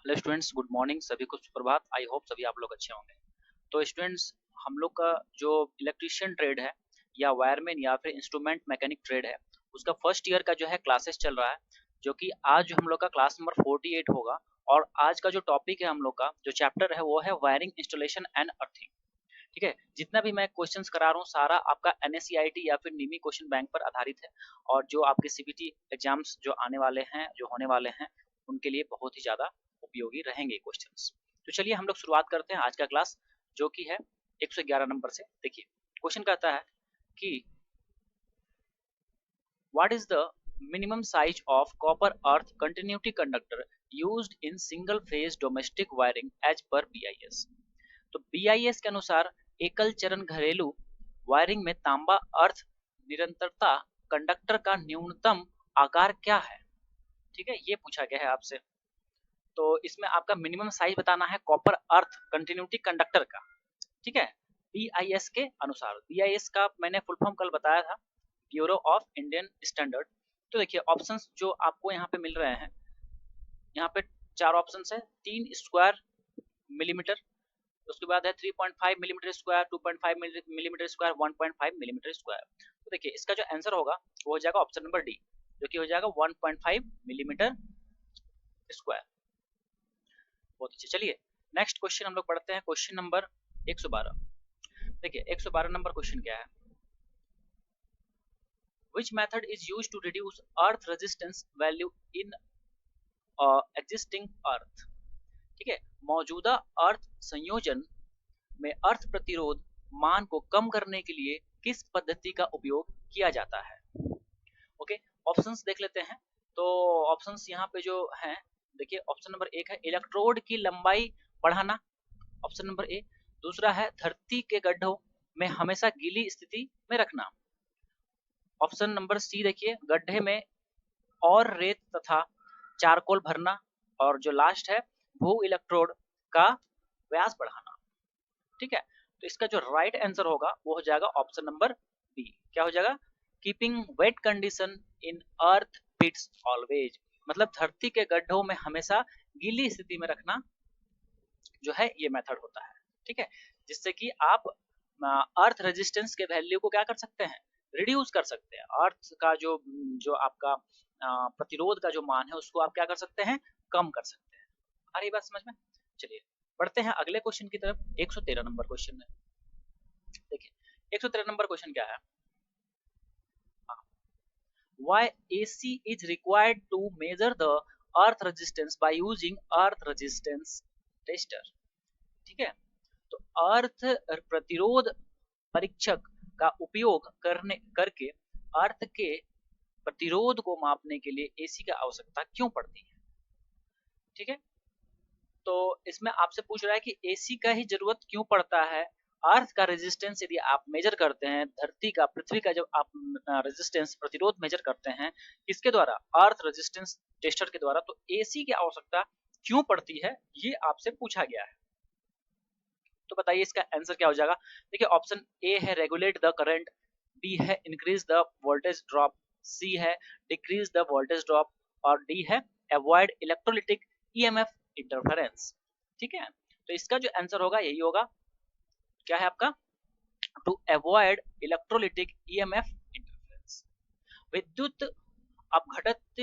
Hello students, good morning. सभी को सुप्रभात। आई होप सभी आप लोग अच्छे होंगे। तो स्टूडेंट्स, हम लोग का जो इलेक्ट्रिशियन ट्रेड है या वायरमैन या फिर इंस्ट्रूमेंट मैकेनिक ट्रेड है, उसका फर्स्ट ईयर का जो है क्लासेस चल रहा है, जो कि आज हम लोग का क्लास नंबर 48 होगा। और आज का जो टॉपिक है, हम लोग का जो चैप्टर है वो है वायरिंग, इंस्टॉलेशन एंड अर्थिंग। ठीक है, जितना भी मैं क्वेश्चंस करा रहा हूँ सारा आपका एनएससीआईटी या फिर नीमी क्वेश्चन बैंक पर आधारित है। और जो आपके सीबीटी एग्जाम्स जो आने वाले हैं, जो होने वाले हैं, उनके लिए बहुत ही ज़्यादा उपयोगी रहेंगे क्वेश्चंस। तो चलिए हम लोग शुरुआत करते हैं आज का क्लास, जो कि है 111 नंबर से। देखिए, क्वेश्चन कहता है कि what is the minimum size of copper earth continuity conductor used in single phase domestic wiring as per BIS. तो बीआईएस के अनुसार एकल चरण घरेलू वायरिंग में तांबा अर्थ निरंतरता कंडक्टर का न्यूनतम आकार क्या है। ठीक है, ये पूछा गया है आपसे। तो इसमें आपका मिनिमम साइज बताना है कॉपर अर्थ कंटिन्यूटी कंडक्टर का। ठीक है, बीआईएस के अनुसार। बीआईएस का मैंने फुल फॉर्म कल बताया था, ब्यूरो ऑफ इंडियन स्टैंडर्ड। तो देखिए ऑप्शंस जो आपको यहाँ पे मिल रहे हैं, यहाँ पे चार ऑप्शंस है। 3 स्क्वायर मिलीमीटर, उसके बाद है 3.5 millimetre square, 2.5 millimetre square, 1.5 millimetre square. तो देखिए इसका जो आंसर होगा वो हो जाएगा ऑप्शन नंबर डी, जो कि हो जाएगा 1.5 मिलीमीटर स्क्वायर। बहुत अच्छे। चलिए नेक्स्ट क्वेश्चन हम लोग पढ़ते हैं, क्वेश्चन नंबर 112। देखिए 112 नंबर क्वेश्चन क्या है। Which method is used to reduce earth resistance value in existing earth। ठीक है, मौजूदा अर्थ संयोजन में अर्थ प्रतिरोध मान को कम करने के लिए किस पद्धति का उपयोग किया जाता है। ओके, ऑप्शंस देख लेते हैं। तो ऑप्शंस यहाँ पे जो हैं, देखिए ऑप्शन नंबर एक है इलेक्ट्रोड की लंबाई बढ़ाना, ऑप्शन नंबर ए। दूसरा है धरती के गड्ढों में हमेशा गीली स्थिति में रखना, ऑप्शन नंबर सी देखिए गड्ढे में और रेत तथा चारकोल भरना, और जो लास्ट है भू इलेक्ट्रोड का व्यास बढ़ाना। ठीक है, तो इसका जो राइट आंसर होगा वो हो जाएगा ऑप्शन नंबर बी। क्या हो जाएगा, keeping wet condition in earth pits always, मतलब धरती के गड्ढों में हमेशा गीली स्थिति में रखना जो है ये मेथड होता है। ठीक है, जिससे कि आप अर्थ रेजिस्टेंस के वैल्यू को क्या कर सकते हैं, रिड्यूस कर सकते हैं। अर्थ का जो जो आपका प्रतिरोध का जो मान है उसको आप क्या कर सकते हैं, कम कर सकते हैं। आ रही बात समझ में। चलिए बढ़ते हैं अगले क्वेश्चन की तरफ, 113 नंबर क्वेश्चन में। देखिए 113 नंबर क्वेश्चन क्या है। Why AC is required to measure the earth resistance by using earth resistance tester। ठीक है, तो अर्थ प्रतिरोध परीक्षक का उपयोग करके अर्थ के प्रतिरोध को मापने के लिए एसी की आवश्यकता क्यों पड़ती है। ठीक है, तो इसमें आपसे पूछ रहा है कि एसी का ही जरूरत क्यों पड़ता है। अर्थ का रेजिस्टेंस यदि आप मेजर करते हैं, धरती का, पृथ्वी का जब आप रेजिस्टेंस प्रतिरोध मेजर करते हैं किसके द्वारा, अर्थ रेजिस्टेंस टेस्टर के द्वारा, तो एसी की आवश्यकता क्यों पड़ती है ये आपसे पूछा गया है। तो बताइए इसका आंसर क्या हो जाएगा। देखिए ऑप्शन ए है रेगुलेट द करंट, बी है इंक्रीज द वोल्टेज ड्रॉप, सी है डिक्रीज द वोल्टेज ड्रॉप, और डी है अवॉइड इलेक्ट्रोलिटिक ईएमएफ इंटरफेरेंस। ठीक है, तो इसका जो आंसर होगा यही होगा, क्या है आपका, to avoid electrolytic EMF interference. विद्युत अपघटित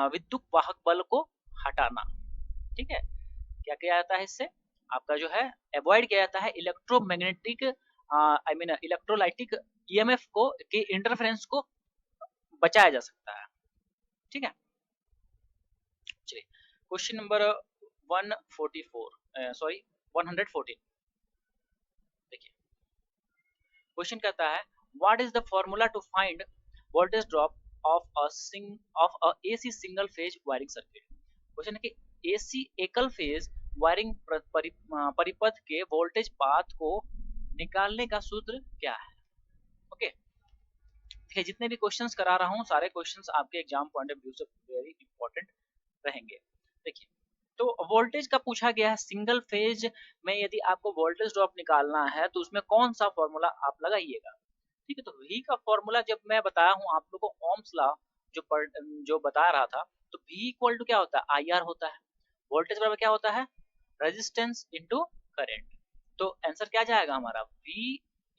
विद्युत वाहक बल को हटाना। ठीक है, क्या किया जाता है इससे, आपका जो है अवॉइड किया जाता है electromagnetic I mean electrolytic EMF को के इंटरफेरेंस को बचाया जा सकता है। ठीक है, चलिए क्वेश्चन नंबर 114 सॉरी 114। देखिए क्वेश्चन कहता है what is the formula to find voltage drop of a AC single phase wiring circuit. Question है कि एसी एकल फेज वायरिंग परिपथ के वोल्टेज पाथ को निकालने का सूत्र क्या है। ओके, देखिए जितने भी क्वेश्चंस करा रहा हूँ सारे क्वेश्चंस आपके एग्जाम पॉइंट ऑफ व्यू से वेरी इंपॉर्टेंट रहेंगे। देखिए तो वोल्टेज का पूछा गया है, सिंगल फेज में यदि आपको वोल्टेज ड्रॉप निकालना है तो उसमें कौन सा फॉर्मूला आप लगाइएगा। ठीक है, तो V का फॉर्मूला जब मैं बताया हूँ आप लोगों को, ओम्स लॉ जो बता रहा था, तो V इक्वल टू क्या होता है, आई आर होता है। वोल्टेज बराबर क्या होता है, रेजिस्टेंस इनटू करंट। तो आंसर क्या जाएगा हमारा, V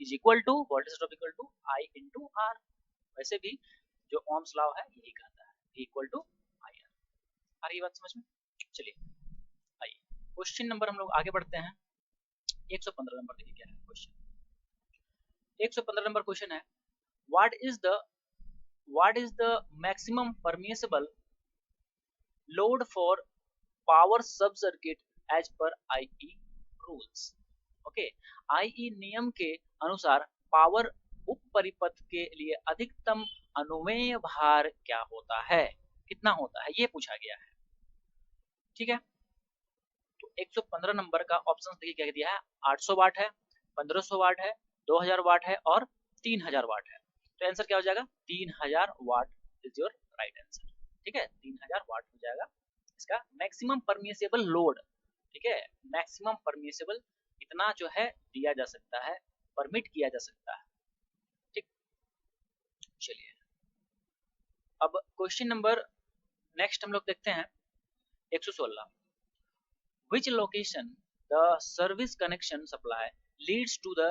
is equal to voltage drop equal to I into R। वैसे भी जो ओम्स लॉ है यही कहता है V इक्वल टू IR। आ रही बात समझ में? चलिए आइए क्वेश्चन नंबर हम लोग आगे बढ़ते हैं। 115 नंबर देखिए क्या है क्वेश्चन। 115 नंबर क्वेश्चन है, what is the maximum permissible load for power sub circuit as per IE rules. Okay, IE नियम के अनुसार पावर उप परिपथ के लिए अधिकतम अनुमेय भार क्या होता है, कितना होता है, ये पूछा गया है। ठीक है, तो 115 नंबर का ऑप्शन देखिए क्या दिया है, 800 वाट है, 1500 वाट है, 2000 वाट है और 3000 वाट है। तो आंसर क्या हो जाएगा, 3000 what is your right answer. ठीक है, 3000 वाट हो जाएगा इसका मैक्सिमम परमिसिबल लोड। ठीक है, मैक्सिमम परमिसिबल इतना जो है दिया जा सकता है, परमिट किया जा सकता है। ठीक, चलिए अब क्वेश्चन नंबर नेक्स्ट हम लोग देखते हैं 116। Which location the service connection supply leads to the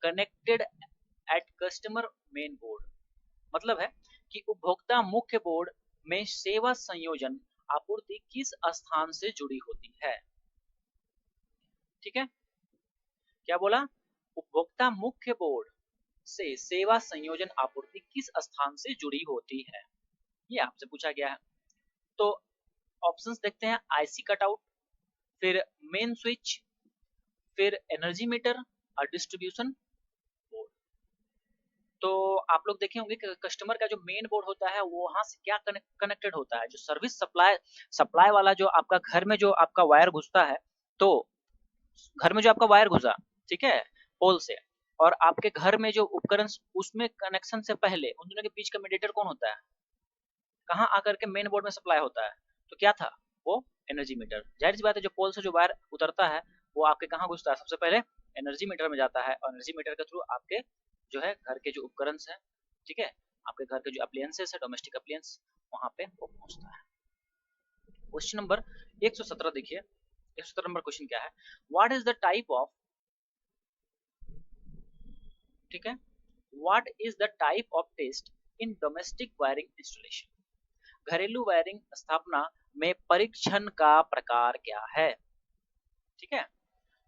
connected at customer main board। मतलब है कि उपभोक्ता मुख्य बोर्ड में सेवा संयोजन आपूर्ति किस स्थान से जुड़ी होती है। ठीक है, क्या बोला, उपभोक्ता मुख्य बोर्ड से सेवा संयोजन आपूर्ति किस स्थान से जुड़ी होती है, ये आपसे पूछा गया है। तो ऑप्शंस देखते हैं, आईसी कटआउट, फिर मेन स्विच, फिर एनर्जी मीटर और डिस्ट्रीब्यूशन बोर्ड। तो आप लोग देखे होंगे कि कस्टमर का जो मेन बोर्ड होता है वो वहां से क्या कनेक्टेड होता है, जो सर्विस सप्लाई वाला जो आपका घर में जो आपका वायर घुसता है, तो घर में जो आपका वायर घुसा, ठीक है, पोल से, और आपके घर में जो उपकरण, उसमें कनेक्शन से पहले उन दोनों के बीच का मीडिएटर कौन होता है, कहाँ आकर के मेन बोर्ड में सप्लाई होता है, तो क्या था वो, एनर्जी मीटर। जाहिर सी बात है, जो पोल से जो वायर उतरता है वो आपके कहाँ घुसता है, सबसे पहले एनर्जी मीटर में जाता है, और एनर्जी मीटर के थ्रू आपके जो है घर के जो उपकरण है, ठीक है, आपके घर के जो अप्लायंसेस है, डोमेस्टिक अप्लायंस, वहां पे वो पहुंचता है। क्वेश्चन नंबर 117 देखिए, 117 नंबर क्वेश्चन क्या है, what is the type of, ठीक है, what is the type of test in domestic wiring installation. घरेलू वायरिंग स्थापना में परीक्षण का प्रकार क्या है। ठीक है,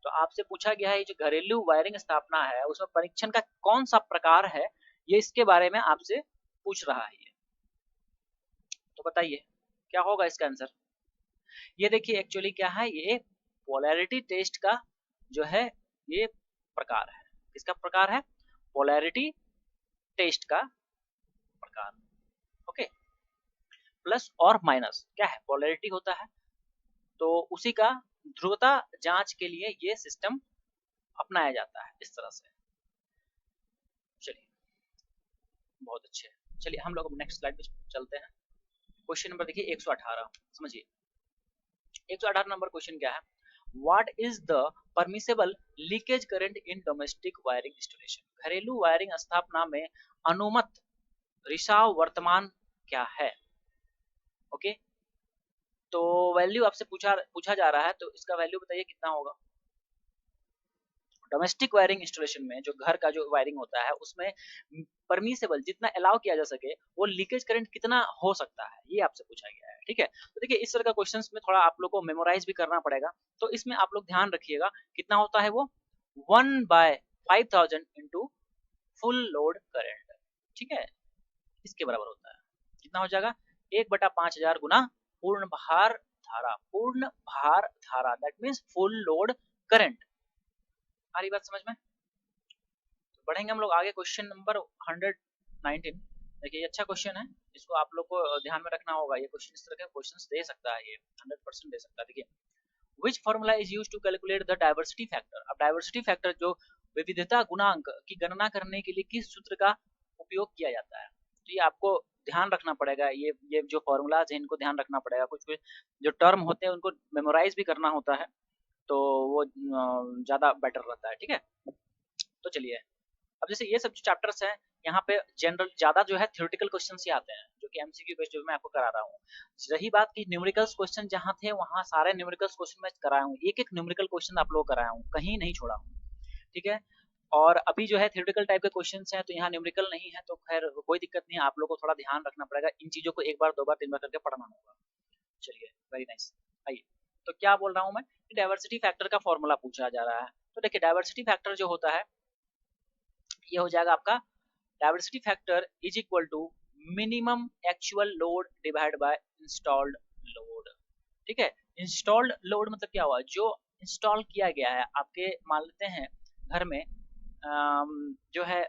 तो आपसे पूछा गया है, जो घरेलू वायरिंग स्थापना है उसमें परीक्षण का कौन सा प्रकार है, ये इसके बारे में आपसे पूछ रहा है ये। तो बताइए क्या होगा इसका आंसर। ये देखिए एक्चुअली क्या है, ये पोलैरिटी टेस्ट का जो है ये प्रकार है। किसका प्रकार है, पोलैरिटी टेस्ट का प्रकार। ओके, प्लस और माइनस क्या है, पोलैरिटी होता है, तो उसी का ध्रुवता जांच के लिए ये सिस्टम अपनाया जाता है इस तरह से। चलिए बहुत अच्छे, चलिए हम लोग नेक्स्ट स्लाइड पे चलते हैं। क्वेश्चन नंबर देखिए 118, समझिए 118 नंबर क्वेश्चन क्या है, what is the permissible leakage current in domestic wiring installation. घरेलू वायरिंग स्थापना में अनुमत रिसाव वर्तमान क्या है। ओके, तो वैल्यू आपसे पूछा जा रहा है, तो इसका वैल्यू बताइए कितना होगा। डोमेस्टिक वायरिंग इंस्टॉलेशन में जो घर का जो वायरिंग होता है उसमें परमिसेबल जितना अलाउ किया जा सके वो लीकेज करंट कितना हो सकता है, ये आपसे पूछा गया है। ठीक है, तो देखिए इस तरह का क्वेश्चंस में थोड़ा आप लोग को मेमोराइज भी करना पड़ेगा, तो इसमें आप लोग ध्यान रखिएगा कितना होता है वो 1/5000 इंटू फुल लोड करंट। ठीक है, इसके बराबर होता है, कितना हो जाएगा 1/5000 गुना पूर्ण भार धारा, that means full load current. आ रही बात समझ में। तो बढ़ेंगे हम लोग आगे, क्वेश्चन नंबर 119। देखिए ये अच्छा क्वेश्चन है, इसको आप लोग को ध्यान में रखना होगा, ये क्वेश्चन इस तरह के क्वेश्चन दे सकता है, ये 100% दे सकता है। देखिए which formula is used to calculate the diversity factor. अब डाइवर्सिटी फैक्टर जो विविधता गुणांक की गणना करने के लिए किस सूत्र का उपयोग किया जाता है, तो ये आपको ध्यान रखना पड़ेगा। ये जो फॉर्मूलाज है इनको ध्यान रखना पड़ेगा, कुछ जो टर्म होते हैं उनको मेमोराइज भी करना होता है, तो वो ज्यादा बेटर रहता है। ठीक है, तो चलिए अब जैसे ये सब जो चैप्टर्स हैं यहाँ पे जनरल ज्यादा जो है थ्योरेटिकल क्वेश्चन ही आते हैं, जो कि एमसीक्यू बेस्ड जो मैं आपको करा रहा हूँ। रही बात की न्यूमेरिकल्स क्वेश्चन जहाँ थे वहाँ सारे न्यूमेरिकल्स क्वेश्चन मैं कराया हूँ, एक एक न्यूमेरिकल क्वेश्चन आप लोग कराया हूँ, कहीं नहीं छोड़ा हूँ, ठीक है। और अभी जो है थ्योरेटिकल टाइप के क्वेश्चंस हैं तो यहाँ न्यूमेरिकल नहीं है, तो खैर कोई दिक्कत नहीं है, आप लोग को थोड़ा ध्यान रखना पड़ेगा, इन चीजों को एक बार दो बार तीन बार करके पढ़ना होगा। चलिए वेरी नाइस। आइए, तो क्या बोल रहा हूँ मैं, डाइवर्सिटी फैक्टर का फॉर्मूला पूछा जा रहा है। तो देखिए डाइवर्सिटी फैक्टर जो होता है ये हो जाएगा आपका, diversity factor is equal to minimum actual load divide by installed load, ठीक है। इंस्टॉल्ड लोड मतलब क्या हुआ, जो इंस्टॉल किया गया है आपके, मान लेते हैं घर में जो है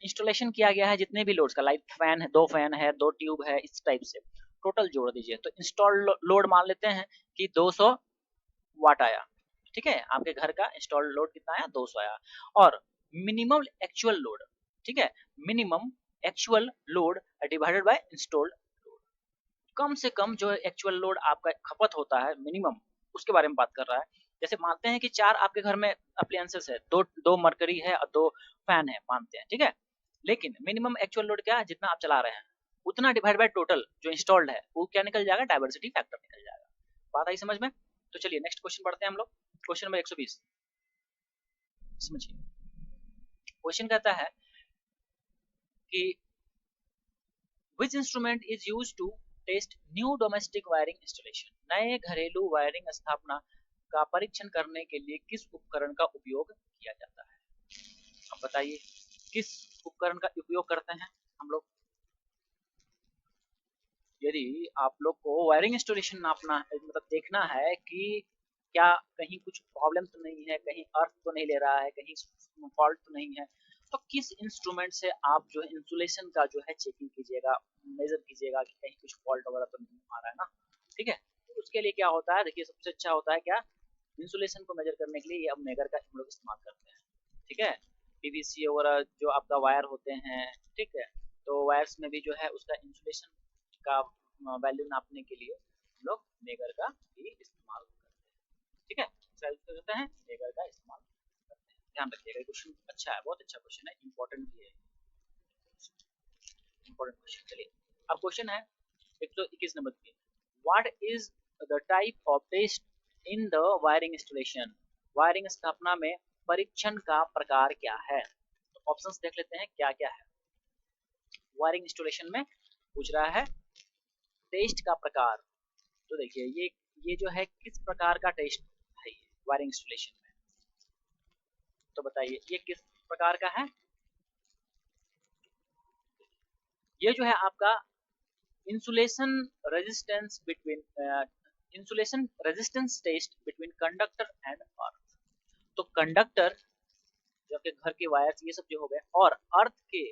इंस्टॉलेशन किया गया है जितने भी लोड्स का, लाइक फैन है, 2 फैन है, 2 ट्यूब है, इस टाइप से टोटल जोड़ दीजिए, तो इंस्टॉल्ड लोड मान लेते हैं कि 200 वाट आया, ठीक है। आपके घर का इंस्टॉल्ड लोड कितना आया, 200 आया। और मिनिमम एक्चुअल लोड, ठीक है, minimum actual load divided by installed load, कम से कम जो एक्चुअल लोड आपका खपत होता है मिनिमम, उसके बारे में बात कर रहा है। जैसे मानते हैं कि 4 आपके घर में अप्लायंसेस है, दो मरकरी है और 2 फैन है मानते हैं, ठीक है। लेकिन मिनिमम एक्चुअल लोड क्या है, जितना आप चला रहे हैं उतना डिवाइड बाय टोटल जो इंस्टॉल्ड है, वो क्या निकल जाएगा, डाइवर्सिटी फैक्टर निकल जाएगा। बात आई समझ में। तो चलिए नेक्स्ट क्वेश्चन पढ़ते हैं हम लोग, क्वेश्चन नंबर 120 समझिए। क्वेश्चन कहता है कि which instrument is used to test new domestic wiring installation, नए घरेलू वायरिंग स्थापना का परीक्षण करने के लिए किस उपकरण का उपयोग किया जाता है। अब बताइए किस उपकरण का उपयोग करते हैं हम लोग। यदि आप लोग को वायरिंग इंस्टॉलेशन नापना है, मतलब देखना है कि क्या कहीं कुछ प्रॉब्लम तो नहीं है, कहीं अर्थ तो नहीं ले रहा है, कहीं फॉल्ट तो नहीं है, तो किस इंस्ट्रूमेंट से आप जो है इंसुलेशन का जो है चेकिंग कीजिएगा, मेजर कीजिएगा कि कहीं कुछ फॉल्ट वगैरह तो नहीं आ रहा है ना, ठीक है। तो उसके लिए क्या होता है, देखिए सबसे अच्छा होता है क्या, इंसुलेशन को मेजर करने के लिए अब मेगर का हम लोग इस्तेमाल करते हैं, ठीक है। पीवीसी वगैरह जो आपका वायर होते हैं, ठीक है, तो वायर्स में भी जो है उसका इंसुलेशन का वैल्यू नापने के लिए हम लोग मेगर का भी इस्तेमाल करते हैं, ठीक है। करते हैं मेगर का इस्तेमाल करते हैं, ध्यान रखिएगा। क्वेश्चन अच्छा है, बहुत अच्छा क्वेश्चन है, इंपॉर्टेंट भी है, इंपॉर्टेंट क्वेश्चन। चलिए अब क्वेश्चन है 121 नंबर की, what is the type of test in the wiring installation, wiring स्थापना में परीक्षण का प्रकार क्या है। तो ऑप्शंस देख लेते हैं क्या क्या है। वायरिंग इंस्टॉलेशन में पूछ रहा है टेस्ट का प्रकार, तो देखिए ये जो है किस प्रकार का टेस्ट है ये वायरिंग इंस्टॉलेशन में, तो बताइए ये किस प्रकार का है। ये जो है आपका insulation resistance between insulation resistance test between conductor and earth. तो कंडक्टर जो आपके घर के वायर्स ये सब जो हो गए और अर्थ के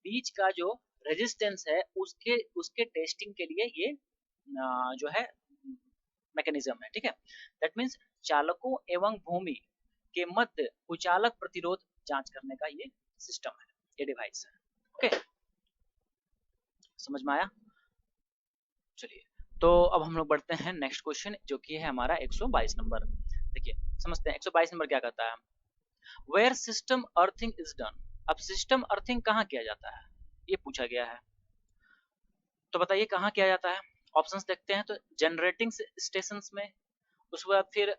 बीच का जो रेजिस्टेंस है उसके उसके टेस्टिंग के लिए ये जो है मैकेनिज्म है, ठीक है। दैट मीन्स चालकों एवं भूमि के मध्य कुचालक प्रतिरोध जांच करने का ये सिस्टम है, ये डिवाइस है, ओके समझ में आया। चलिए तो अब हम लोग बढ़ते हैं नेक्स्ट क्वेश्चन जो कि है हमारा 122 नंबर। देखिए समझते हैं 122 नंबर क्या कहता है, where system earthing is done. अब सिस्टम अर्थिंग कहाँ किया जाता है ये पूछा गया है, तो बताइए कहाँ किया जाता है। ऑप्शंस देखते हैं, तो जनरेटिंग स्टेशंस में, उसके बाद फिर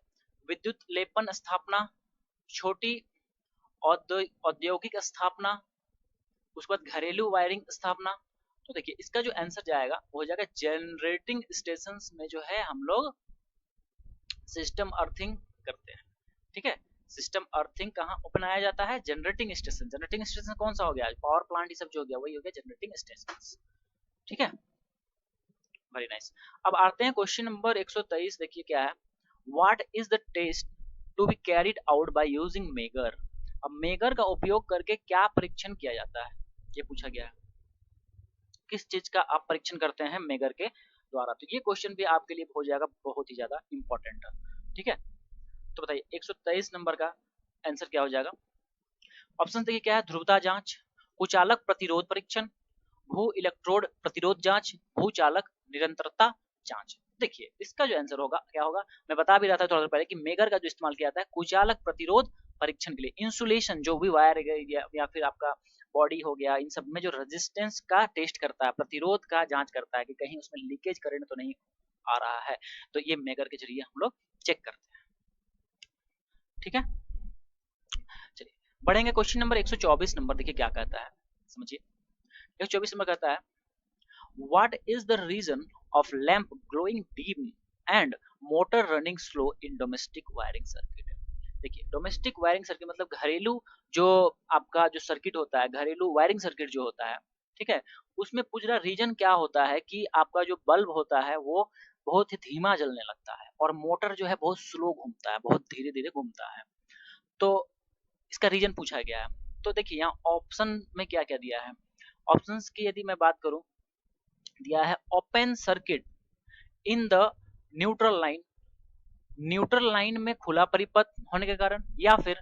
विद्युत लेपन स्थापना, छोटी औद्योगिक स्थापना, उसके बाद घरेलू वायरिंग स्थापना। तो देखिए इसका जो आंसर जाएगा वो हो जाएगा जनरेटिंग स्टेशंस में जो है हम लोग सिस्टम अर्थिंग करते हैं, ठीक है। सिस्टम अर्थिंग कहाँ अपनाया जाता है, जनरेटिंग स्टेशन। जनरेटिंग स्टेशन कौन सा हो गया, पावर प्लांट ये सब जो हो गया वही हो गया जनरेटिंग स्टेशन, ठीक है। Very nice. अब आते हैं क्वेश्चन नंबर 123, देखिए क्या है, what is the test to be carried out by using megger. अब मेगर का उपयोग करके क्या परीक्षण किया जाता है ये पूछा गया है, किस चीज का आप परीक्षण करते हैं मेगर के द्वारा। तो ये क्वेश्चन भी आपके लिए हो जाएगा बहुत ही ज्यादा इंपॉर्टेंट, ठीक है। तो बताइए 123 नंबर का आंसर क्या हो जाएगा। ऑप्शन देखिए क्या है, ध्रुवता जांच, कुचालक प्रतिरोध परीक्षण, भू इलेक्ट्रोड प्रतिरोध जांच, भूचालक निरंतरता जांच। देखिए इसका जो आंसर होगा क्या होगा, मैं बता भी रहा था थोड़ा देर पहले कि मेगर का जो इस्तेमाल किया जाता है कुचालक प्रतिरोध परीक्षण के लिए इंसुलेशन जो भी वायर या फिर आपका बॉडी हो गया, इन सब में जो रेजिस्टेंस का टेस्ट करता है, प्रतिरोध का जांच करता है कि कहीं उसमें लीकेज करंट तो नहीं आ रहा है, तो ये मेगर के जरिए हम लोग चेक करते हैं। ठीक है, चलिए बढ़ेंगे क्वेश्चन नंबर 124 नंबर, देखिए क्या कहता है, समझिए। 124 नंबर कहता है what is the reason of lamp glowing dim and motor running slow in domestic wiring circuit. देखिए डोमेस्टिक वायरिंग सर्किट मतलब घरेलू जो आपका जो सर्किट होता है, घरेलू वायरिंग सर्किट जो होता है, ठीक है, उसमें पूछ रहा रीजन क्या होता है कि आपका जो बल्ब होता है वो बहुत ही धीमा जलने लगता है और मोटर जो है बहुत स्लो घूमता है, बहुत धीरे धीरे घूमता है। तो इसका रीजन पूछा गया है। तो देखिए यहाँ ऑप्शन में क्या क्या दिया है, ऑप्शंस की यदि मैं बात करूं, दिया है open circuit in the neutral line, neutral line में खुला परिपथ होने के कारण, या फिर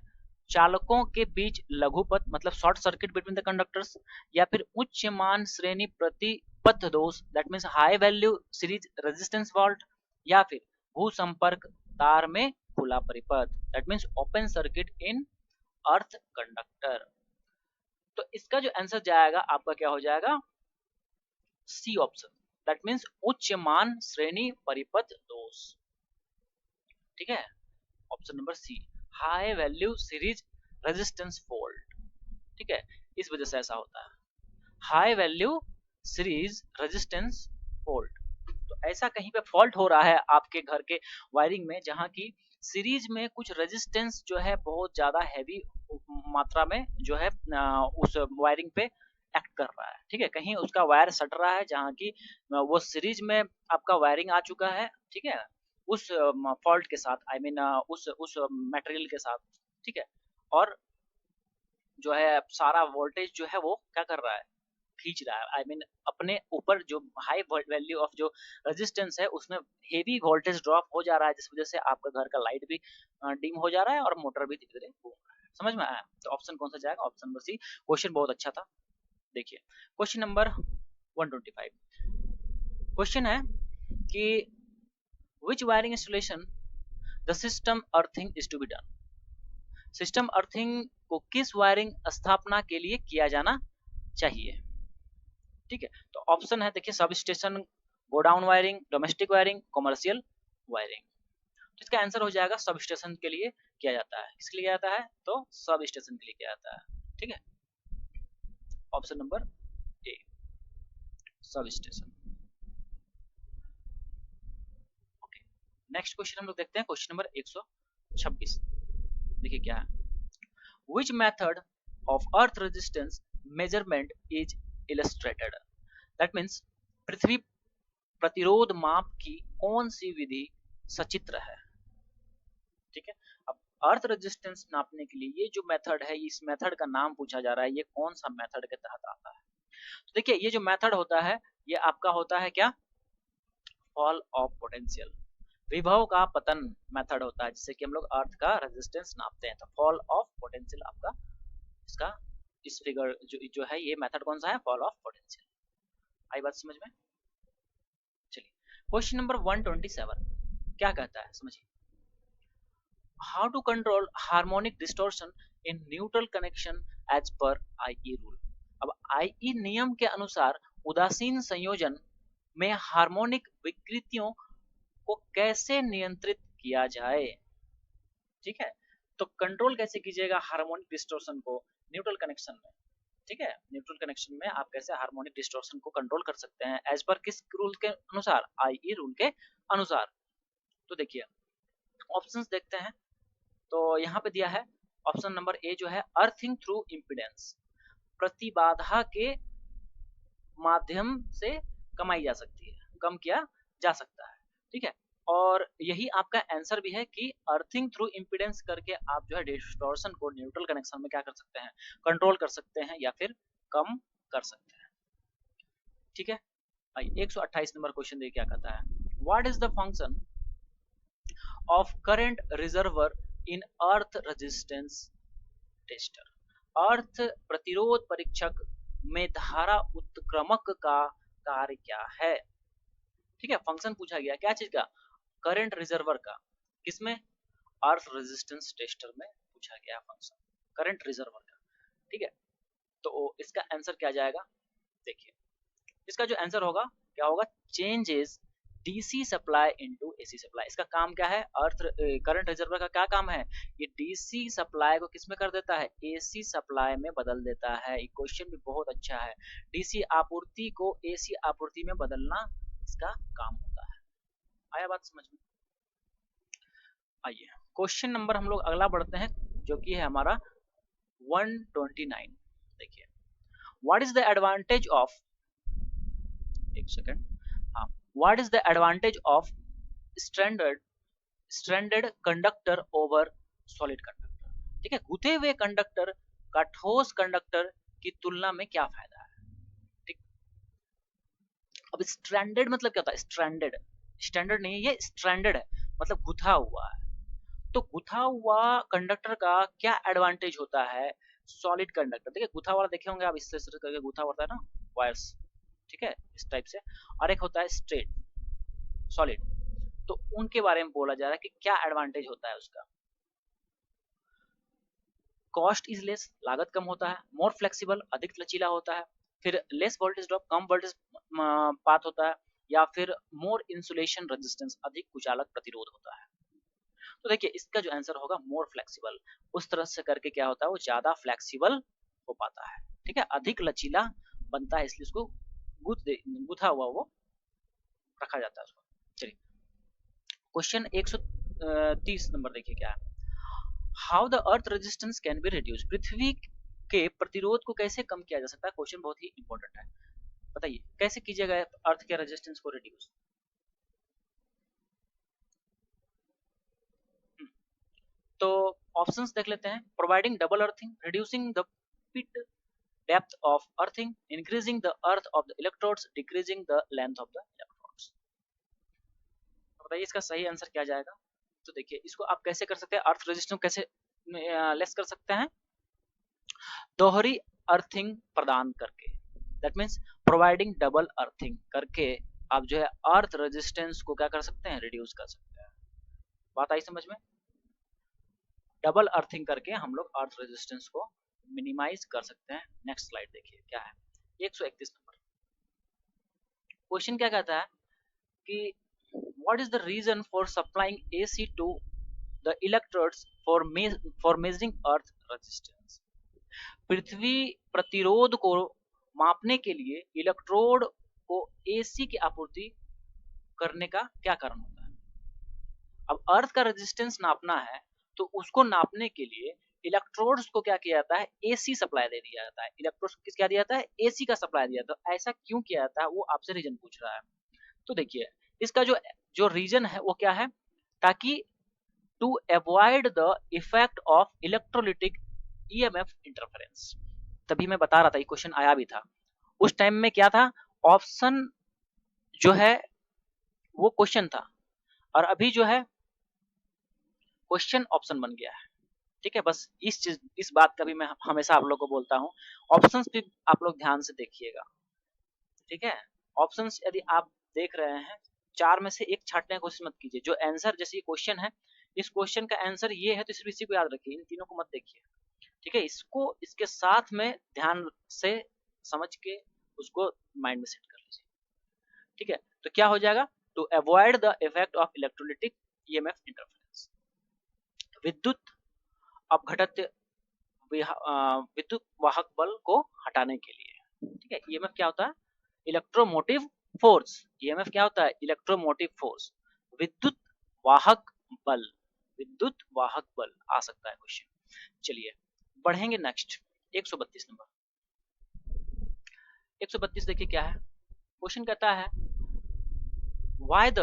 चालकों के बीच लघुपथ मतलब short circuit between the conductors, या फिर उच्च मान श्रेणी प्रतिपथ दोष that means high value series resistance fault, या फिर भू संपर्क तार में खुला परिपथ that means open circuit in earth conductor. तो इसका जो आंसर जाएगा आपका क्या हो जाएगा, सी ऑप्शन, दैट मींस उच्च मान श्रेणी परिपथ दोष। ठीक है, option number C, high value series resistance fault. ठीक है, इस वजह से ऐसा होता है, high value series resistance fault. तो ऐसा कहीं पे फॉल्ट हो रहा है आपके घर के वायरिंग में जहां की सीरीज में कुछ रेजिस्टेंस जो है बहुत ज्यादा हैवी मात्रा में जो है उस वायरिंग पे एक्ट कर रहा है। ठीक है, कहीं उसका वायर सट रहा है जहां की वो सीरीज में आपका वायरिंग आ चुका है, ठीक है, उस फॉल्ट के साथ, आई मीन उस मटेरियल के साथ। ठीक है, और जो है सारा वोल्टेज जो है वो क्या कर रहा है, खींच रहा है, आई मीन अपने ऊपर जो हाई वैल्यू ऑफ जो रेजिस्टेंस है उसमें हेवी वोल्टेज ड्रॉप हो जा रहा है, जिस वजह से आपका घर का लाइट भी डिम हो जा रहा है और मोटर भी धीरे धीरे घूम रहा है। समझ में आया? तो ऑप्शन कौन सा जाएगा, ऑप्शन नंबर सी। क्वेश्चन बहुत अच्छा था। देखिए क्वेश्चन नंबर 125, क्वेश्चन है कि which wiring installation the system earthing is to be done। System earthing को किस वायरिंग स्थापना के लिए किया जाना चाहिए। ठीक है, तो ऑप्शन है देखिए sub station, godown wiring, domestic wiring, commercial wiring. तो इसका आंसर हो जाएगा सब स्टेशन के लिए किया जाता है। किसके लिए किया जाता है, तो सब स्टेशन के लिए किया जाता है। ठीक है, option number A, sub station. Okay, next question हम लोग देखते हैं, क्वेश्चन नंबर 126। देखिए क्या है, which method of earth resistance measurement is illustrated। that means पृथ्वी प्रतिरोध माप की कौन सी विधि सचित्र है। ठीक है, अब अर्थ रेजिस्टेंस नापने के लिए ये जो मेथड है, इस मेथड का नाम पूछा जा रहा है, ये कौन सा मेथड के तहत आता है। तो देखिए ये जो मेथड होता है ये आपका होता है क्या, फॉल ऑफ पोटेंशियल, विभव का पतन मेथड होता है, जिससे कि हम लोग अर्थ का रेजिस्टेंस नापते हैं। तो फॉल ऑफ पोटेंशियल आपका इसका इस फिगर जो है ये मेथड कौन सा है, फॉल ऑफ पोटेंशियल। आई बात समझ में? चलिए क्वेश्चन नंबर 127 क्या कहता है, समझिए। How to control harmonic distortion in neutral connection as per IE rule. अब आईई नियम के अनुसार उदासीन संयोजन में हार्मोनिक विकृतियों को कैसे नियंत्रित किया जाए। ठीक है, तो कंट्रोल कैसे कीजिएगा हार्मोनिक डिस्टॉर्शन को न्यूट्रल कनेक्शन में। ठीक है, न्यूट्रल कनेक्शन में आप कैसे हार्मोनिक डिस्टॉर्शन को कंट्रोल कर सकते हैं एज पर किस रूल के अनुसार, आईई रूल के अनुसार। तो देखिए ऑप्शंस देखते हैं, तो यहाँ पे दिया है ऑप्शन नंबर ए जो है अर्थिंग थ्रू इम्पीडेंस, प्रतिबाधा के माध्यम से कमाई जा सकती है, कम किया जा सकता है। ठीक है, और यही आपका आंसर भी है कि अर्थिंग थ्रू इम्पीडेंस करके आप जो है डिस्टॉर्शन को न्यूट्रल कनेक्शन में क्या कर सकते हैं, कंट्रोल कर सकते हैं या फिर कम कर सकते हैं। ठीक है, 128 नंबर क्वेश्चन देखिए क्या कहता है, what is the function of current reverser in earth resistance tester. अर्थ प्रतिरोध परीक्षक में धारा उत्क्रमक का कार्य क्या है। ठीक है, फंक्शन पूछा गया क्या चीज का, करंट रिजर्वर का, किसमें, अर्थ रेजिस्टेंस टेस्टर में पूछा गया है फंक्शन करंट रिजर्वर का, ठीक है। तो इसका आंसर क्या जाएगा, देखिए इसका जो आंसर होगा क्या होगा, changes DC supply into AC supply. इसका काम क्या है, अर्थ करंट रिजर्वर का क्या काम है, ये डीसी सप्लाई को किस में कर देता है, एसी सप्लाई में बदल देता है। ये क्वेश्चन भी बहुत अच्छा है, डीसी आपूर्ति को एसी आपूर्ति में बदलना इसका काम होता है। आया बात समझ में। आइए क्वेश्चन नंबर हम लोग अगला बढ़ते हैं, जो कि है हमारा 129। देखिए what is the advantage of, एक सेकंड, हाँ, what is the advantage of stranded conductor over solid conductor. ठीक है, गुथे हुए कंडक्टर का ठोस कंडक्टर की तुलना में क्या फायदा है। ठीक, अब स्ट्रैंडेड मतलब क्या होता है, स्ट्रैंडेड, स्टैंडर्ड नहीं है ये, स्ट्रैंडेड है मतलब गुथा हुआ है। तो गुथा हुआ कंडक्टर का क्या एडवांटेज होता है सॉलिड कंडक्टर। देखिए गुथा वाला देखे होंगे आप, इस तरह से करके गुथा होता है ना वायर्स, ठीक है, इस टाइप से, और एक होता है स्ट्रेट सॉलिड। तो उनके बारे में बोला जा रहा है कि क्या एडवांटेज होता है उसका। कॉस्ट इज लेस, लागत कम होता है, मोर फ्लेक्सिबल, अधिक लचीला होता है, फिर लेस वोल्टेज ड्रॉप, कम वोल्टेज पाथ होता है, या फिर मोर इंसुलेशन रेजिस्टेंस, अधिक कुचालक प्रतिरोध होता है। तो देखिए इसका जो आंसर होगा मोर फ्लेक्सिबल, उस तरह से करके क्या होता है, वो ज्यादा फ्लेक्सिबल हो पाता है, ठीक है, अधिक लचीला बनता है, इसलिए उसको गुथा हुआ वो रखा जाता है उसको। चलिए क्वेश्चन 130 नंबर देखिए क्या है, how the earth resistance can be reduce. पृथ्वी के प्रतिरोध को कैसे कम किया जा सकता है, क्वेश्चन बहुत ही इंपॉर्टेंट है, बताइए कैसे कीजिएगा अर्थ के रेजिस्टेंस को रिड्यूस। तो ऑप्शंस देख लेते हैं, providing double earthing, reducing the pit depth of earthing, increasing the earth of the electrodes, decreasing the length of the electrodes. बताइए इसका सही आंसर क्या जाएगा। तो देखिए इसको आप कैसे कर सकते हैं, अर्थ रेजिस्टेंस कैसे लेस कर सकते हैं, दोहरी अर्थिंग प्रदान करके, that means providing double earthing करके आप जो है अर्थ रेजिस्टेंस को क्या कर सकते हैं, रिड्यूस कर सकते हैं। बात आई समझ में, डबल अर्थिंग करके हम लोग अर्थ रेजिस्टेंस को मिनिमाइज कर सकते हैं। नेक्स्ट स्लाइड देखिए क्या है, 131 नंबर क्वेश्चन क्या कहता है कि what is the reason for supplying AC to the electrodes for measuring earth resistance. पृथ्वी प्रतिरोध को मापने के लिए इलेक्ट्रोड को एसी की आपूर्ति करने का क्या कारण होता है। अब अर्थ का रेजिस्टेंस नापना है तो उसको नापने के लिए इलेक्ट्रोड्स को क्या किया जाता है, एसी सप्लाई दे दिया जाता है। इलेक्ट्रोड्स किस क्या दिया जाता है, एसी का सप्लाई दिया जाता है। ऐसा क्यों किया जाता है वो आपसे रीजन पूछ रहा है। तो देखिए इसका जो जो रीजन है वो क्या है, ताकि to avoid the effect of electrolytic EMF interference. तभी मैं बता रहा था, ये क्वेश्चन आया भी था उस टाइम में, क्या था ऑप्शन जो है वो क्वेश्चन था, और अभी जो है क्वेश्चन ऑप्शन बन गया है। ठीक है, बस इस चीज इस बात का भी मैं हमेशा आप लोग को बोलता हूँ, ऑप्शंस भी आप लोग ध्यान से देखिएगा। ठीक है, ऑप्शंस यदि आप देख रहे हैं, चार में से एक छाटने की कोशिश मत कीजिए। जो आंसर, जैसे ये क्वेश्चन है, इस क्वेश्चन का आंसर ये है तो सिर्फ इसी को याद रखिए, इन तीनों को मत देखिए। ठीक है, इसको इसके साथ में ध्यान से समझ के उसको माइंड में सेट कर लीजिए। ठीक है, तो क्या हो जाएगा, to avoid the effect of electrolytic EMF interference, विद्युत अपघटत विद्युत वाहक बल को हटाने के लिए। ठीक है, ईएमएफ क्या होता है, इलेक्ट्रोमोटिव फोर्स। ईएमएफ क्या होता है, इलेक्ट्रोमोटिव फोर्स। विद्युत वाहक बल, विद्युत वाहक बल आ सकता है क्वेश्चन। चलिए बढ़ेंगे नेक्स्ट 132 नंबर। 132 देखिए क्या है, क्वेश्चन कहता है why the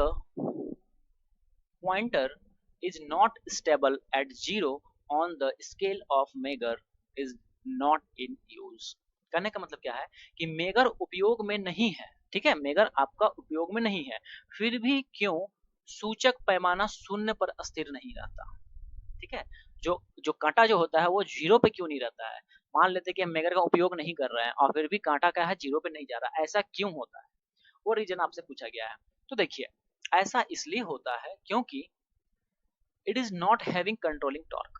pointer is not stable at zero on the scale of Meagher is not in use। कहने का मतलब क्या है कि मेगर उपयोग में नहीं है। ठीक है, मेगर आपका उपयोग में नहीं है, फिर भी क्यों सूचक पैमाना शून्य पर स्थिर नहीं रहता। ठीक है, जो जो कांटा जो होता है वो जीरो पे क्यों नहीं रहता है। मान लेते कि हम मेगर का उपयोग नहीं कर रहे हैं और फिर भी कांटा क्या है, जीरो पे नहीं जा रहा, ऐसा क्यों होता है, वो रीजन आपसे पूछा गया है। तो देखिए ऐसा इसलिए होता है क्योंकि it is not having controlling torque.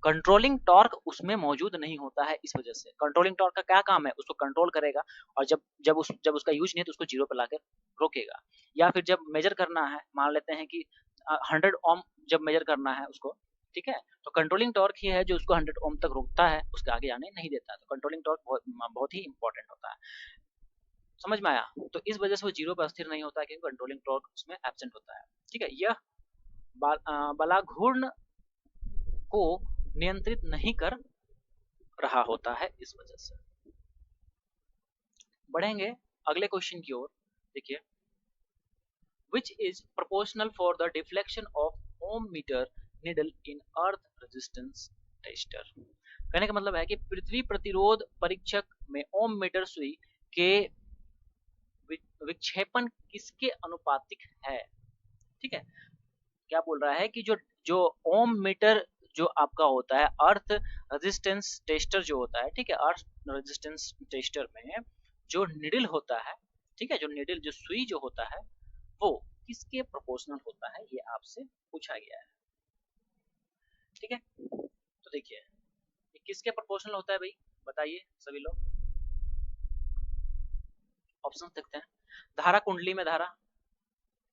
Controlling torque उसमें मौजूद नहीं होता है। इस वजह से कंट्रोलिंग टॉर्क का क्या काम है, उसको कंट्रोल करेगा और जब उसका यूज नहीं है तो उसको जीरो पे लाकर रोकेगा। या फिर जब मेजर करना है, मान लेते हैं कि 100 ओम जब मेजर करना है उसको, ठीक है, तो कंट्रोलिंग टॉर्क ही है जो उसको 100 ओम तक रोकता है, उसके आगे आने नहीं देता है। तो कंट्रोलिंग टॉर्क बहुत ही इंपॉर्टेंट होता है। समझ में आया? तो इस वजह से वो जीरो पर स्थिर नहीं होता है क्योंकि कंट्रोलिंग टॉर्क उसमें एब्सेंट होता है। ठीक है, यह बलाघूर्ण को नियंत्रित नहीं कर रहा होता है इस वजह से। बढ़ेंगे अगले क्वेश्चन की ओर। देखिए, which is proportional for the deflection of ohm meter needle in earth resistance tester। कहने का मतलब है कि पृथ्वी प्रतिरोध परीक्षक में ओम मीटर सुई के विक्षेपण किसके अनुपातिक है। ठीक है, क्या बोल रहा है कि जो जो ओम मीटर जो आपका होता है अर्थ रेजिस्टेंस टेस्टर जो होता है, ठीक है, अर्थ रेजिस्टेंस टेस्टर में जो निडल होता है, ठीक है, जो निडल जो सुई जो होता है वो किसके प्रोपोर्शनल होता है, ये आपसे पूछा गया है। ठीक है, तो देखिए ये किसके प्रोपोर्शनल होता है भाई, बताइए सभी लोग। ऑप्शन देखते हैं। धारा कुंडली में धारा,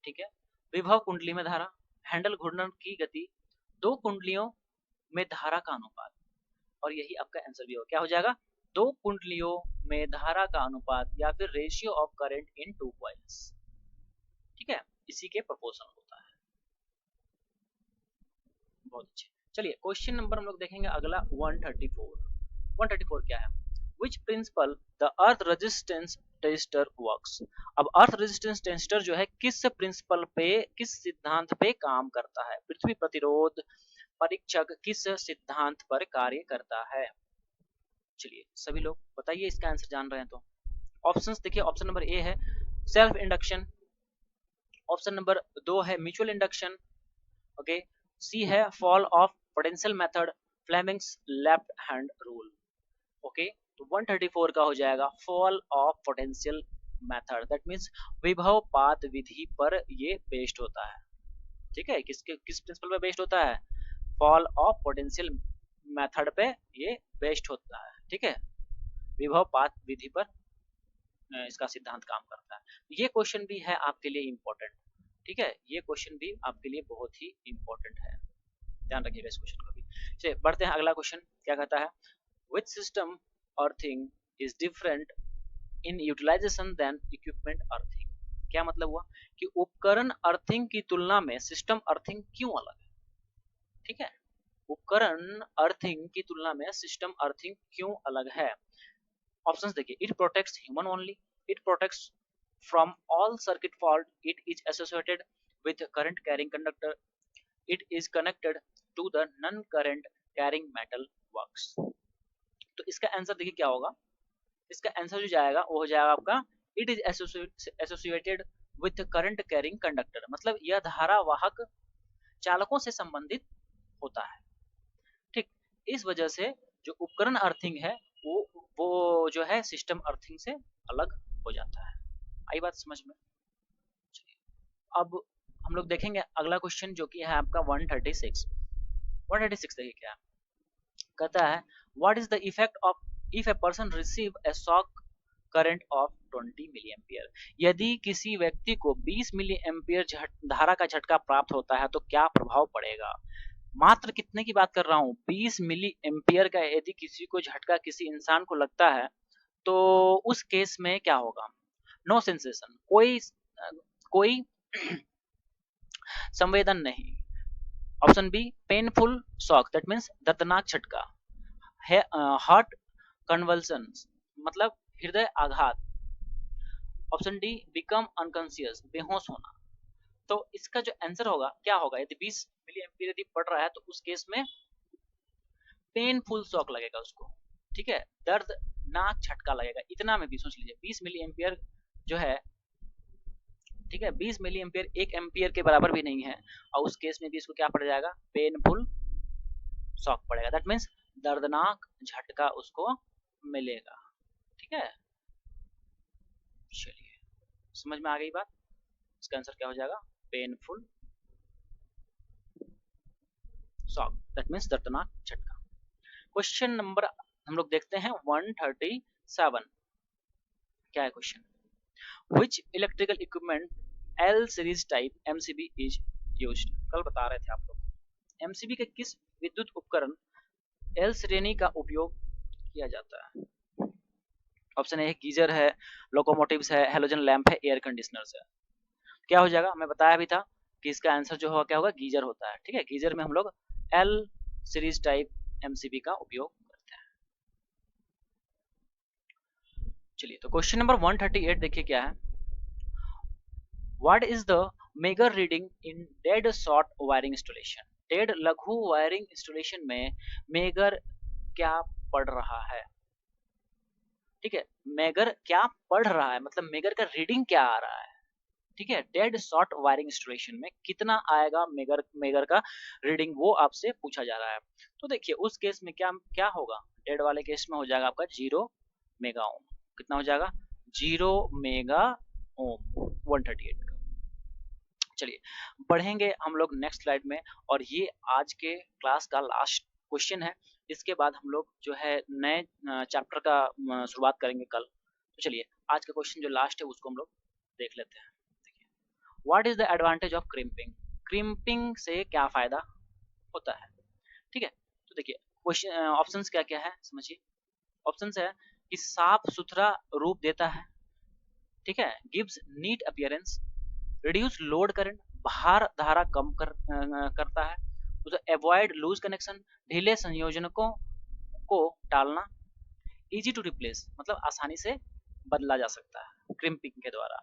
ठीक है, विभव कुंडली में धारा, हैंडल घूर्णन की गति, दो कुंडलियों में धारा का अनुपात। और यही आपका आंसर भी होगा, क्या हो जाएगा, दो कुंडलियों में धारा का अनुपात या फिर ratio of current in two coils. ठीक है, इसी के प्रोपोर्शनल होता है। बहुत अच्छे। चलिए क्वेश्चन नंबर हम लोग देखेंगे अगला 134 क्या है, which principle the earth resistance tester works। अब अर्थ रेजिस्टेंस टेस्टर जो है किस प्रिंसिपल पे, किस सिद्धांत पे काम करता है, पृथ्वी प्रतिरोध परीक्षक किस सिद्धांत पर कार्य करता है। चलिए सभी लोग बताइए, इसका आंसर जान रहे हैं तो। ऑप्शंस देखिए, ऑप्शन नंबर ए है सेल्फ इंडक्शन, ऑप्शन नंबर 2 है म्यूचुअल इंडक्शन, ओके, सी है fall of potential method, Fleming's left hand rule. Okay, तो 134 का हो जाएगा fall of potential method, that means विभव पात विधि पर ये बेस्ड होता है। ठीक है, किस प्रिंसिपल पे बेस्ड होता है, फॉल ऑफ पोटेंशियल मेथड पे ये बेस्ड होता है। ठीक है, विभव पात विधि पर इसका सिद्धांत काम करता है। ये क्वेश्चन भी है आपके लिए इम्पोर्टेंट। ठीक है, ये क्वेश्चन भी आपके लिए बहुत ही इम्पोर्टेंट है, ध्यान रखिएगा इस क्वेश्चन को भी। चलिए बढ़ते हैं, अगला क्वेश्चन क्या कहता है, which system earthing is different in utilization than equipment earthing। क्या मतलब हुआ कि उपकरण अर्थिंग की तुलना में सिस्टम अर्थिंग क्यों अलग है। ठीक है, उपकरण अर्थिंग की तुलना में सिस्टम अर्थिंग क्यों अलग है। ऑप्शंस देखिए, it protects human only, it protects from all circuit fault, it is associated with current carrying conductor, it is connected to the non current carrying metal works। तो इसका answer देखिए क्या होगा, इसका आंसर जो जाएगा वो हो जाएगा आपका it is associated with current carrying conductor, मतलब यह धारावाहक चालकों से संबंधित होता है। ठीक, इस वजह से जो उपकरण अर्थिंग है वो जो है सिस्टम अर्थिंग से अलग हो जाता है। आई बात समझ में। चलिए अब हम लोग देखेंगे अगला क्वेश्चन जो कि है आपका 136 देखिए क्या कहता है, what is the effect of if a person receive a shock current of 20 milliampere. यदि किसी व्यक्ति को 20 मिली एम्पियर धारा का झटका प्राप्त होता है तो क्या प्रभाव पड़ेगा। मात्र कितने की बात कर रहा हूँ, 20 मिली एम्पियर का यदि किसी को झटका किसी इंसान को लगता है तो उस केस में क्या होगा। नो सेंसेशन, कोई संवेदन नहीं। Option B painful shock, that means दर्दनाक झटका। हार्ट कन्वल्सन, मतलब हृदय आघात। ऑप्शन डी बिकम अनकॉन्शियस, बेहोश होना। तो इसका जो आंसर होगा क्या होगा, यदि 20 मिली एम्पियर यदि पड़ रहा है तो उस केस में पेनफुल शॉक लगेगा उसको। ठीक है, दर्दनाक झटका लगेगा। इतना में भी सोच लीजिए 20 मिली एम्पियर जो है, ठीक है, 20 मिली एम्पियर 1 एम्पियर के बराबर भी नहीं है, और उस केस में भी इसको क्या पड़ जाएगा, पेनफुल शॉक पड़ेगा, दैट मीन्स दर्दनाक झटका उसको मिलेगा। ठीक है, चलिए समझ में आ गई बात। इसका आंसर क्या हो जाएगा, पेनफुल शॉक, दैट मीन्स दर्दनाक झटका। क्वेश्चन नंबर हम लोग देखते हैं 137। क्या है question? Which electrical equipment L series type MCB is used. कल बता रहे थे आप लोग एमसीबी के किस विद्युत उपकरण एल श्रेणी का उपयोग किया जाता है। ऑप्शन ए गीजर है, लोकोमोटिव्स है, हेलोजन लैंप है, एयर कंडीशनर्स है। क्या हो जाएगा? मैं बताया भी था कि इसका आंसर जो होगा क्या होगा, गीजर होता है। ठीक है, गीजर में हम लोग एल सीरीज टाइप एमसीबी का उपयोग करते हैं। चलिए तो क्वेश्चन नंबर 138 देखिए क्या है। What is the megger reading in dead short wiring installation. Dead लघु वायरिंग इंस्टॉलेशन में मेगर क्या पढ़ रहा है। ठीक है, मेगर क्या पढ़ रहा है मतलब मेगर का रीडिंग क्या आ रहा है। ठीक है, डेड शॉर्ट वायरिंग इंस्टॉलेशन में कितना आएगा मेगर मेगर का रीडिंग, वो आपसे पूछा जा रहा है। तो देखिए उस केस में क्या क्या होगा, डेड वाले केस में हो जाएगा आपका 0 मेगा ओम। कितना हो जाएगा? 0 मेगा ओम 138 का। चलिए बढ़ेंगे हम लोग नेक्स्ट स्लाइड में, और ये आज के क्लास का लास्ट क्वेश्चन है। इसके बाद हम लोग जो है नए चैप्टर का शुरुआत करेंगे कल। तो चलिए आज का क्वेश्चन जो लास्ट है उसको हम लोग देख लेते हैं। What is the advantage of crimping. Crimping से क्या फायदा होता है। ठीक है, तो देखिए क्वेश्चन ऑप्शंस क्या क्या है समझिए। ऑप्शंस है कि साफ सुथरा रूप देता है। ठीक है, gives neat appearance, reduce load current, भार धारा कम करता है, तो अवॉइड लूज कनेक्शन, ढीले संयोजनों को टालना, इजी टू रिप्लेस मतलब आसानी से बदला जा सकता है क्रिम्पिंग के द्वारा।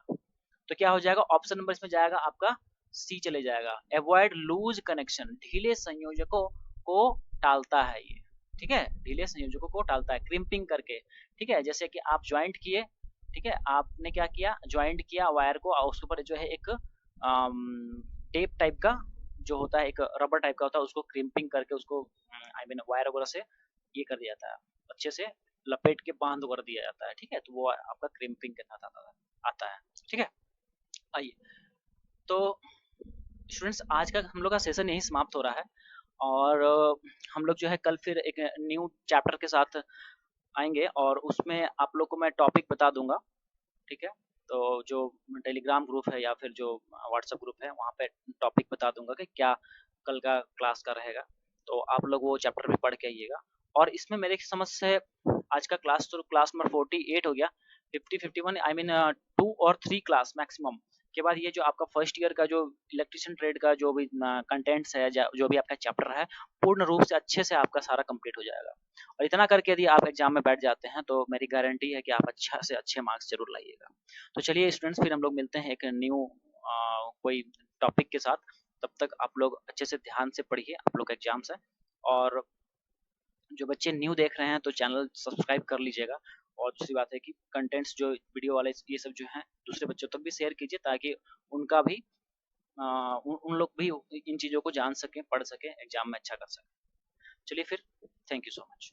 तो क्या हो जाएगा? ऑप्शन नंबर इसमें जाएगा आपका सी चले जाएगा, अवॉइड लूज कनेक्शन, ढीले संयोजकों को टालता है ये। ठीक है, ढीले संयोजकों को टालता है क्रिम्पिंग करके। ठीक है, जैसे कि आप ज्वाइंट किए, ठीक है, आपने क्या किया, ज्वाइंट किया वायर को, और उसके ऊपर जो है एक टेप टाइप का जो होता है, एक रबर टाइप का होता है, उसको क्रिम्पिंग करके उसको आई मीन वायर वगैरह से ये कर दिया जाता है, अच्छे से लपेट के बांध कर दिया जाता है। ठीक है, तो वो आपका क्रिम्पिंग के साथ आता है। ठीक है, आइए तो स्टूडेंट्स आज का हम लोग का सेशन यही समाप्त हो रहा है, और हम लोग जो है कल फिर एक न्यू चैप्टर के साथ आएंगे, और उसमें आप लोग को मैं टॉपिक बता दूंगा। ठीक है, तो जो टेलीग्राम ग्रुप है या फिर जो व्हाट्सएप ग्रुप है वहाँ पे टॉपिक बता दूंगा कि क्या कल का क्लास का रहेगा, तो आप लोग वो चैप्टर भी पढ़ के आइएगा। और इसमें मेरे समझ से आज का क्लास तो क्लास नंबर 48 हो गया, 51 आई मीन 2 और 3 क्लास मैक्सिमम के बाद ये जो आपका फर्स्ट ईयर का जो इलेक्ट्रिशियन ट्रेड का जो भी कंटेंट्स है, जो भी आपका चैप्टर है, पूर्ण रूप से अच्छे से आपका सारा कंप्लीट हो जाएगा। और इतना करके यदि आप एग्जाम में बैठ जाते हैं तो मेरी गारंटी है कि आप अच्छा से अच्छे मार्क्स जरूर लाइएगा। तो चलिए स्टूडेंट्स फिर हम लोग मिलते हैं एक न्यू कोई टॉपिक के साथ। तब तक आप लोग अच्छे से ध्यान से पढ़िए, आप लोग का एग्जाम्स है। और जो बच्चे न्यू देख रहे हैं तो चैनल सब्सक्राइब कर लीजिएगा। और दूसरी बात है कि कंटेंट्स जो वीडियो वाले ये सब जो हैं दूसरे बच्चों तक भी शेयर कीजिए, ताकि उनका भी उन लोग भी इन चीज़ों को जान सकें, पढ़ सकें, एग्जाम में अच्छा कर सकें। चलिए फिर, थैंक यू सो मच।